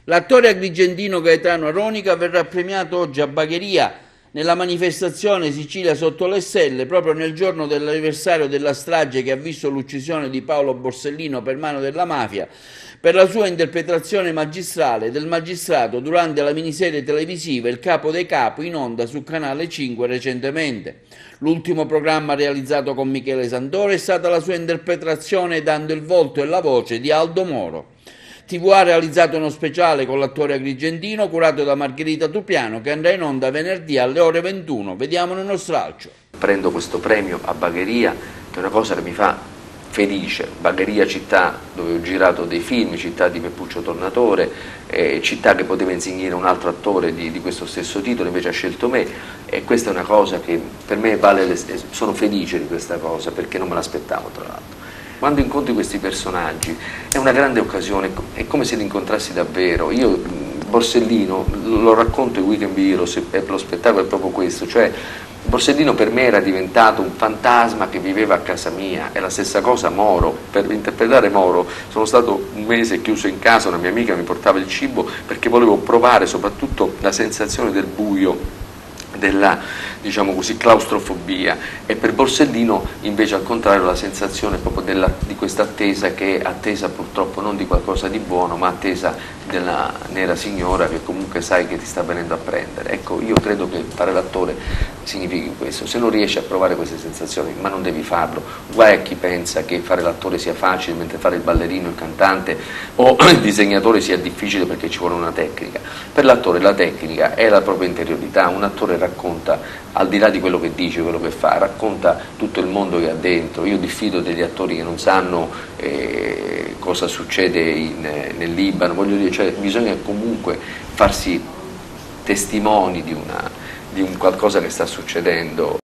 L'attore agrigentino Gaetano Aronica verrà premiato oggi a Bagheria nella manifestazione Sicilia sotto le stelle, proprio nel giorno dell'anniversario della strage che ha visto l'uccisione di Paolo Borsellino per mano della mafia, per la sua interpretazione magistrale del magistrato durante la miniserie televisiva Il Capo dei Capi in onda su Canale 5 recentemente. L'ultimo programma realizzato con Michele Santoro è stata la sua interpretazione dando il volto e la voce di Aldo Moro. TV ha realizzato uno speciale con l'attore agrigentino curato da Margherita Tupiano che andrà in onda venerdì alle ore 21. Vediamolo nello stralcio. Prendo questo premio a Bagheria, che è una cosa che mi fa felice. Bagheria, città dove ho girato dei film, città di Peppuccio Tornatore, città che poteva insignire un altro attore di questo stesso titolo, invece ha scelto me, e questa è una cosa che per me vale, sono felice di questa cosa perché non me l'aspettavo tra l'altro. Quando incontri questi personaggi è una grande occasione, è come se li incontrassi davvero. Io Borsellino lo racconto in Weekend Be Hero, lo spettacolo è proprio questo, cioè Borsellino per me era diventato un fantasma che viveva a casa mia, è la stessa cosa Moro. Per interpretare Moro sono stato un mese chiuso in casa, una mia amica mi portava il cibo perché volevo provare soprattutto la sensazione del buio, della, diciamo così, claustrofobia, e per Borsellino invece al contrario la sensazione proprio di questa attesa, che è attesa purtroppo non di qualcosa di buono ma attesa della nera signora che comunque sai che ti sta venendo a prendere. Ecco, io credo che fare l'attore significhi questo. Se non riesci a provare queste sensazioni, ma non devi farlo, guai a chi pensa che fare l'attore sia facile mentre fare il ballerino, il cantante o il disegnatore sia difficile perché ci vuole una tecnica. Per l'attore la tecnica è la propria interiorità. Un attore racconta, al di là di quello che dice, quello che fa, racconta tutto il mondo che ha dentro. Io diffido degli attori che non sanno cosa succede nel Libano, voglio dire, cioè, bisogna comunque farsi testimoni di un qualcosa che sta succedendo.